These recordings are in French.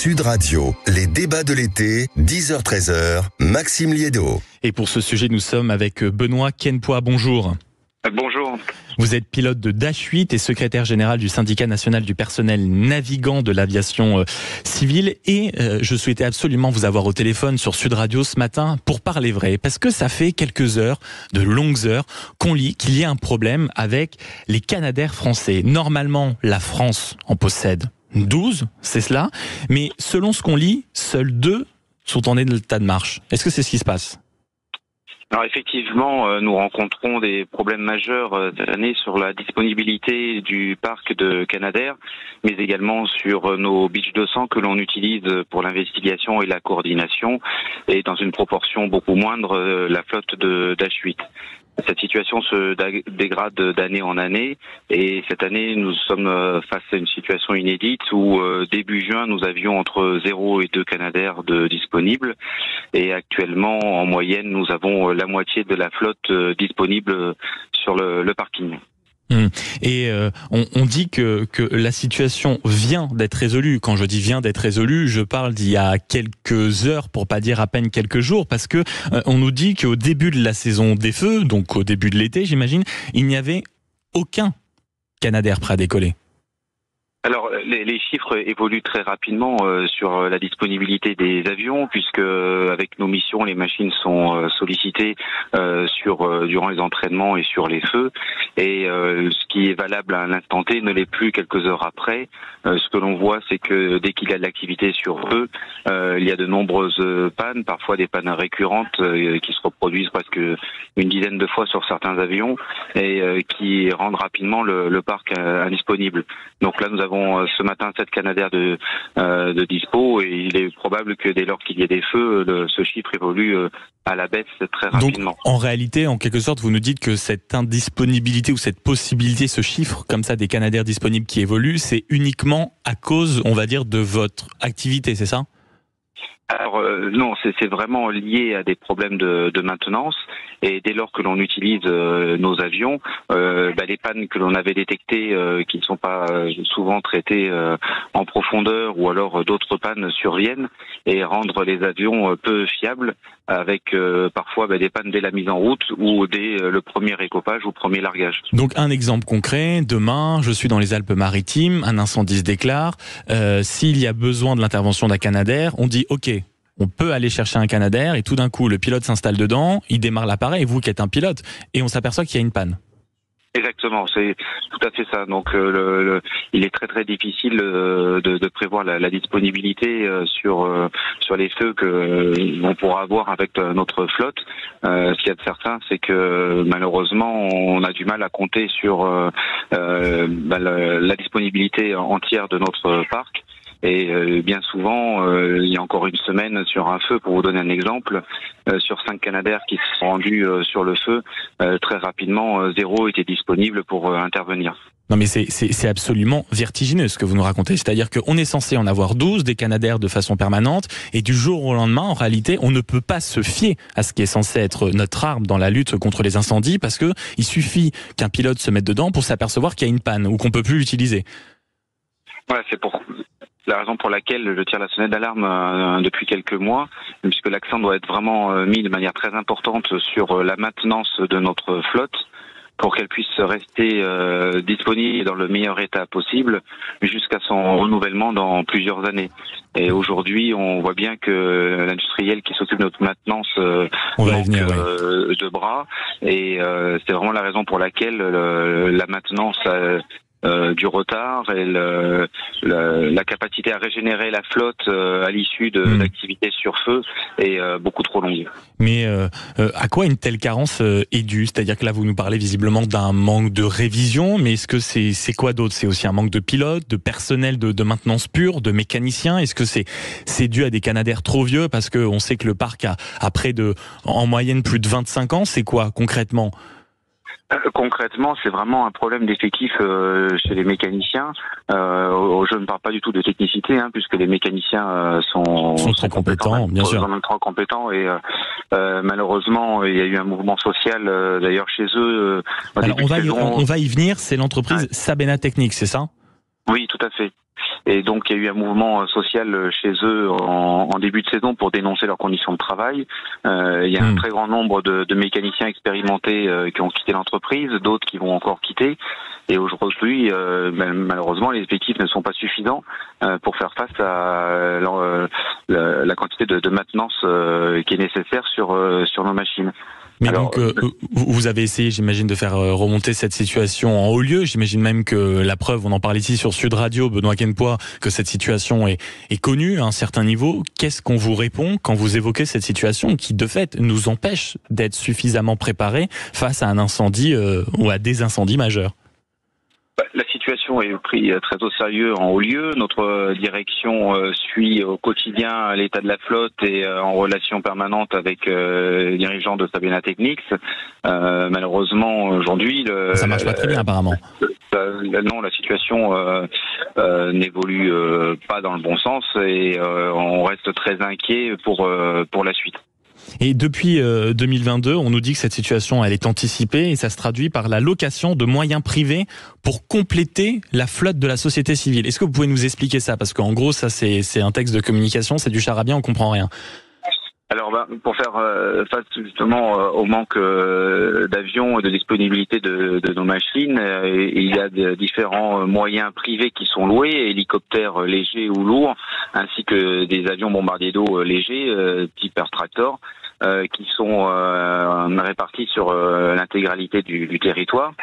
Sud Radio, les débats de l'été, 10h-13h, Maxime Liédo. Et pour ce sujet, nous sommes avec Benoît Kenpois. Bonjour. Bonjour. Vous êtes pilote de Dash 8 et secrétaire général du syndicat national du personnel navigant de l'aviation civile. Et je souhaitais absolument vous avoir au téléphone sur Sud Radio ce matin pour parler vrai. Parce que ça fait quelques heures, de longues heures, qu'on lit qu'il y a un problème avec les Canadair français. Normalement, la France en possède 12, c'est cela. Mais selon ce qu'on lit, seuls 2 sont en état de marche. Est-ce que c'est ce qui se passe ? Alors effectivement, nous rencontrons des problèmes majeurs cette année sur la disponibilité du parc de Canadair, mais également sur nos Beech 200 que l'on utilise pour l'investigation et la coordination, et dans une proportion beaucoup moindre la flotte de Dash 8. Cette situation se dégrade d'année en année, et cette année nous sommes face à une situation inédite où début juin nous avions entre 0 et 2 Canadair disponibles, et actuellement en moyenne nous avons la moitié de la flotte disponible sur le parking. Et on dit que la situation vient d'être résolue. Quand je dis vient d'être résolue, je parle d'il y a quelques heures, pour pas dire à peine quelques jours, parce que on nous dit qu'au début de la saison des feux, donc au début de l'été, j'imagine, il n'y avait aucun Canadair prêt à décoller. Alors, les chiffres évoluent très rapidement sur la disponibilité des avions, puisque avec nos missions, les machines sont sollicitées durant les entraînements et sur les feux. Et ce qui est valable à l'instant T ne l'est plus quelques heures après. Ce que l'on voit, c'est que dès qu'il y a de l'activité sur eux, il y a de nombreuses pannes, parfois des pannes récurrentes qui se reproduisent presque une dizaine de fois sur certains avions et qui rendent rapidement le parc indisponible. Donc là, nous avons ce matin 7 Canadair de dispo, et il est probable que dès lors qu'il y ait des feux, ce chiffre évolue à la baisse très rapidement. Donc, en réalité, en quelque sorte, vous nous dites que cette indisponibilité ou cette possibilité, ce chiffre comme ça des Canadair disponibles qui évolue, c'est uniquement à cause, on va dire, de votre activité, c'est ça ? Alors non, c'est vraiment lié à des problèmes de maintenance, et dès lors que l'on utilise nos avions, les pannes que l'on avait détectées qui ne sont pas souvent traitées en profondeur, ou alors d'autres pannes surviennent et rendre les avions peu fiables, avec parfois des pannes dès la mise en route ou dès le premier écopage ou premier largage. Donc un exemple concret, demain je suis dans les Alpes-Maritimes, un incendie se déclare, s'il y a besoin de l'intervention d'un Canadair, on dit ok, on peut aller chercher un Canadair, et tout d'un coup le pilote s'installe dedans, il démarre l'appareil, vous qui êtes un pilote, et on s'aperçoit qu'il y a une panne. Exactement, c'est tout à fait ça. Donc il est très très difficile de prévoir la disponibilité sur les feux que l'on pourra avoir avec notre flotte. Ce qu'il y a de certain, c'est que malheureusement on a du mal à compter sur la disponibilité entière de notre parc. Et bien souvent, il y a encore une semaine sur un feu, pour vous donner un exemple, sur 5 Canadair qui se sont rendus sur le feu, très rapidement, 0 était disponible pour intervenir. Non mais c'est absolument vertigineux ce que vous nous racontez. C'est-à-dire qu'on est censé en avoir 12, des Canadair de façon permanente, et du jour au lendemain, en réalité, on ne peut pas se fier à ce qui est censé être notre arme dans la lutte contre les incendies, parce que il suffit qu'un pilote se mette dedans pour s'apercevoir qu'il y a une panne, ou qu'on peut plus l'utiliser. Ouais, c'est la raison pour laquelle je tire la sonnette d'alarme depuis quelques mois, puisque l'accent doit être vraiment mis de manière très importante sur la maintenance de notre flotte, pour qu'elle puisse rester disponible dans le meilleur état possible jusqu'à son renouvellement dans plusieurs années. Et aujourd'hui, on voit bien que l'industriel qui s'occupe de notre maintenance manque de bras, et c'est vraiment la raison pour laquelle la maintenance du retard et la capacité à régénérer la flotte à l'issue d'activités sur feu est beaucoup trop longue. Mais à quoi une telle carence est due ? C'est-à-dire que là, vous nous parlez visiblement d'un manque de révision, mais est-ce que c'est quoi d'autre ? C'est aussi un manque de pilotes, de personnel de maintenance pure, de mécaniciens ? Est-ce que c'est dû à des Canadair trop vieux ? Parce qu'on sait que le parc a près de, en moyenne, plus de 25 ans. C'est quoi, concrètement ? Concrètement, c'est vraiment un problème d'effectif chez les mécaniciens. Je ne parle pas du tout de technicité, puisque les mécaniciens sont très compétents, bien sûr. Très compétents, et malheureusement, il y a eu un mouvement social d'ailleurs chez eux. Alors on va y venir. C'est l'entreprise Sabena Technique, c'est ça ? Oui, tout à fait. Et donc il y a eu un mouvement social chez eux en début de saison pour dénoncer leurs conditions de travail. Il y a un très grand nombre de mécaniciens expérimentés qui ont quitté l'entreprise, d'autres qui vont encore quitter. Et aujourd'hui, malheureusement, les effectifs ne sont pas suffisants pour faire face à la quantité de maintenance qui est nécessaire sur nos machines. Mais alors, donc, vous avez essayé, j'imagine, de faire remonter cette situation en haut lieu. J'imagine même que la preuve, on en parle ici sur Sud Radio, Benoît Quennepoix, que cette situation est connue à un certain niveau. Qu'est-ce qu'on vous répond quand vous évoquez cette situation qui, de fait, nous empêche d'être suffisamment préparés face à un incendie ou à des incendies majeurs? La situation est prise très au sérieux en haut lieu. Notre direction suit au quotidien l'état de la flotte et en relation permanente avec les dirigeants de Sabena Technics. Malheureusement, aujourd'hui... Ça marche pas très bien, apparemment. Non, la situation n'évolue pas dans le bon sens et on reste très inquiet pour la suite. Et depuis 2022, on nous dit que cette situation, elle est anticipée et ça se traduit par la location de moyens privés pour compléter la flotte de la société civile. Est-ce que vous pouvez nous expliquer ça? Parce qu'en gros, ça c'est un texte de communication, c'est du charabia, on comprend rien. Alors, pour faire face justement au manque d'avions et de disponibilité de nos machines, il y a différents moyens privés qui sont loués, hélicoptères légers ou lourds, ainsi que des avions bombardiers d'eau légers, type Air Tractor, qui sont répartis sur l'intégralité du territoire.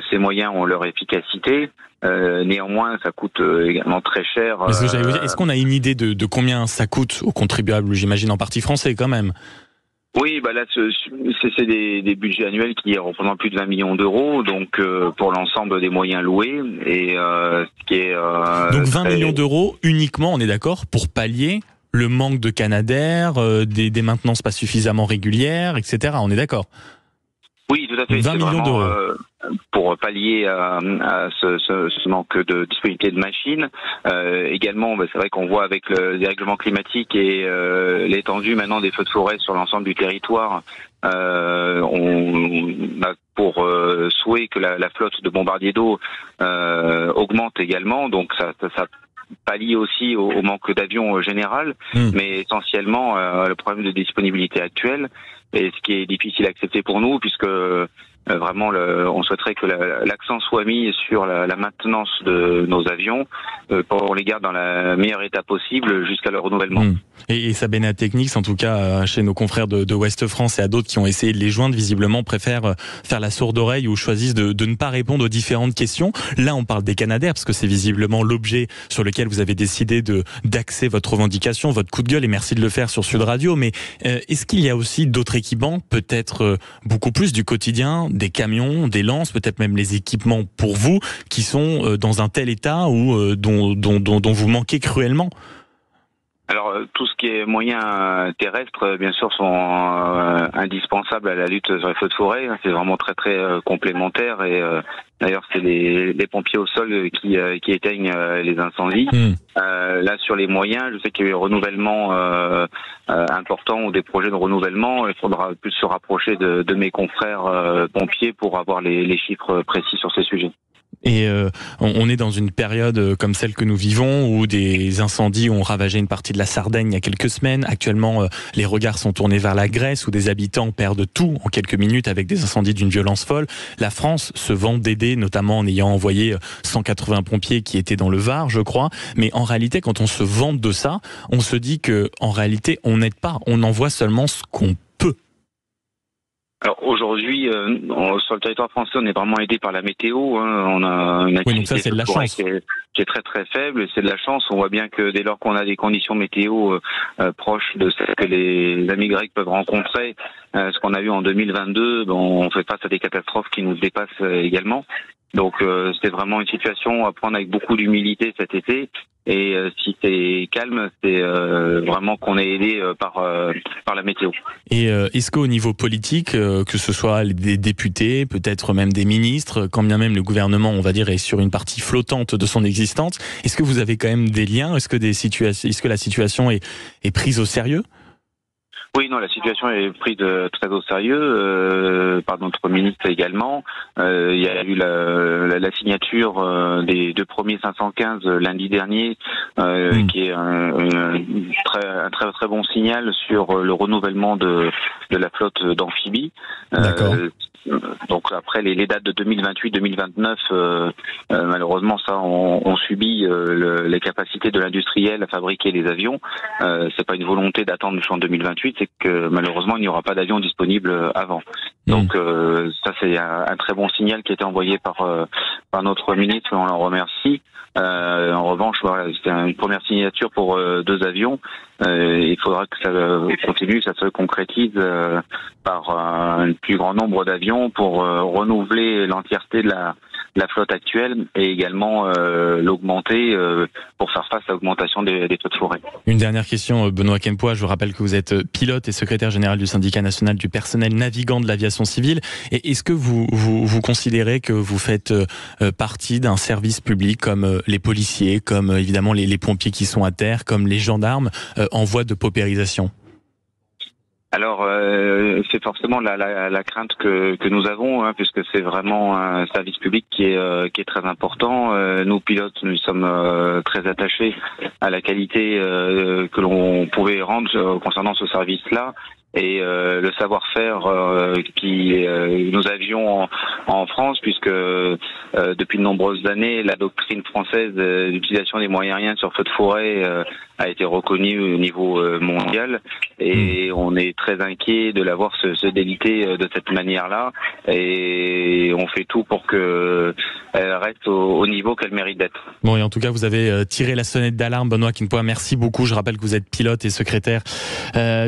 Ces moyens ont leur efficacité. Néanmoins, ça coûte également très cher. Est-ce qu'on a une idée de combien ça coûte aux contribuables, j'imagine en partie français quand même? Oui, là, c'est des budgets annuels qui représentent plus de 20 millions d'euros, donc pour l'ensemble des moyens loués. Et ce qui est donc 20 millions d'euros uniquement, on est d'accord, pour pallier le manque de Canadair, des maintenances pas suffisamment régulières, etc. On est d'accord? Oui, tout à fait. 20 millions d'euros. Pour pallier à ce manque de disponibilité de machines. Également, c'est vrai qu'on voit avec le dérèglement climatique et l'étendue maintenant des feux de forêt sur l'ensemble du territoire, on a pour souhait que la flotte de bombardiers d'eau augmente également. Donc ça pallie aussi au manque d'avions général, mais essentiellement le problème de disponibilité actuelle, et ce qui est difficile à accepter pour nous, puisque vraiment on souhaiterait que l'accent soit mis sur la maintenance de nos avions pour les garder dans la meilleure état possible jusqu'à leur renouvellement. Et Sabena Technics, en tout cas chez nos confrères de Ouest France et à d'autres qui ont essayé de les joindre, visiblement préfèrent faire la sourde oreille ou choisissent de ne pas répondre aux différentes questions. Là, on parle des Canadair parce que c'est visiblement l'objet sur lequel vous avez décidé d'axer votre revendication, votre coup de gueule, et merci de le faire sur Sud Radio. Mais est-ce qu'il y a aussi d'autres équipements, peut-être beaucoup plus du quotidien, des camions, des lances, peut-être même les équipements pour vous, qui sont dans un tel état ou dont vous manquez cruellement? Alors, tout ce qui est moyens terrestres, bien sûr, sont indispensables à la lutte sur les feux de forêt. C'est vraiment très très complémentaire, et d'ailleurs c'est les pompiers au sol qui éteignent les incendies. Là, sur les moyens, je sais qu'il y a eu un renouvellement important ou des projets de renouvellement. Il faudra plus se rapprocher de mes confrères pompiers pour avoir les chiffres précis sur ces sujets. Et on est dans une période comme celle que nous vivons où des incendies ont ravagé une partie de la Sardaigne il y a quelques semaines. Actuellement, les regards sont tournés vers la Grèce où des habitants perdent tout en quelques minutes avec des incendies d'une violence folle. La France se vante d'aider, notamment en ayant envoyé 180 pompiers qui étaient dans le Var, je crois. Mais en réalité, quand on se vante de ça, on se dit que en réalité, on n'aide pas. On envoie seulement ce qu'on peut. Alors aujourd'hui, sur le territoire français, on est vraiment aidé par la météo. On a une activité donc ça, c'est de la chance. Qui est très très faible. C'est de la chance. On voit bien que dès lors qu'on a des conditions météo proches de celles que les amis grecs peuvent rencontrer, ce qu'on a eu en 2022, on fait face à des catastrophes qui nous dépassent également. Donc c'est vraiment une situation à prendre avec beaucoup d'humilité cet été. Et si c'est calme, c'est vraiment qu'on est aidé par la météo. Et est-ce qu'au niveau politique, que ce soit des députés, peut-être même des ministres, quand bien même le gouvernement, on va dire, est sur une partie flottante de son existence, est-ce que vous avez quand même des liens? Est-ce que la situation est prise au sérieux? Oui, non, la situation est prise très au sérieux par notre ministre également. Il y a eu la signature des 2 premiers 515 lundi dernier, qui est un très bon signal sur le renouvellement de la flotte d'amphibies. D'accord. Donc après les dates de 2028-2029, malheureusement ça on subit les capacités de l'industriel à fabriquer les avions. C'est pas une volonté d'attendre jusqu'en 2028, c'est que malheureusement il n'y aura pas d'avions disponibles avant. Donc ça c'est un très bon signal qui a été envoyé par notre ministre, on l'en remercie. En revanche, voilà, c'était une première signature pour 2 avions. Il faudra que ça continue, que ça se concrétise par un plus grand nombre d'avions pour renouveler l'entièreté de la flotte actuelle et également l'augmenter pour faire face à l'augmentation des feux de forêt. Une dernière question, Benoît Quempoix. Je vous rappelle que vous êtes pilote et secrétaire général du syndicat national du personnel navigant de l'aviation civile. Et est-ce que vous considérez que vous faites partie d'un service public comme les policiers, comme évidemment les pompiers qui sont à terre, comme les gendarmes en voie de paupérisation ? Alors, c'est forcément la crainte que nous avons, puisque c'est vraiment un service public qui est très important. Nous, pilotes, nous sommes très attachés à la qualité que l'on pouvait rendre concernant ce service-là. Et le savoir-faire que nous avions en France, puisque depuis de nombreuses années, la doctrine française d'utilisation des moyens aériens sur feu de forêt a été reconnue au niveau mondial, et on est très inquiet de la voir se déliter de cette manière-là, et on fait tout pour que elle reste au niveau qu'elle mérite d'être. Bon, et en tout cas, vous avez tiré la sonnette d'alarme, Benoît Quempoix. Merci beaucoup. Je rappelle que vous êtes pilote et secrétaire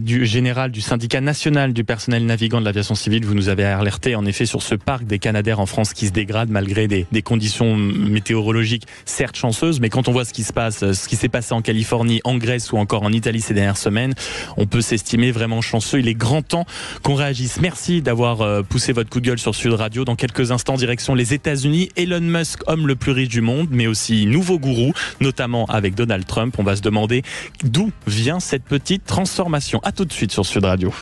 général du syndicat national du personnel navigant de l'aviation civile. Vous nous avez alerté en effet sur ce parc des Canadair en France qui se dégrade malgré des conditions météorologiques certes chanceuses, mais quand on voit ce qui se passe, ce qui s'est passé en Californie, en Grèce ou encore en Italie ces dernières semaines, on peut s'estimer vraiment chanceux. Il est grand temps qu'on réagisse. Merci d'avoir poussé votre coup de gueule sur Sud Radio. Dans quelques instants, direction les États-Unis. Elon Musk, homme le plus riche du monde, mais aussi nouveau gourou, notamment avec Donald Trump. On va se demander d'où vient cette petite transformation. À tout de suite sur Sud Radio.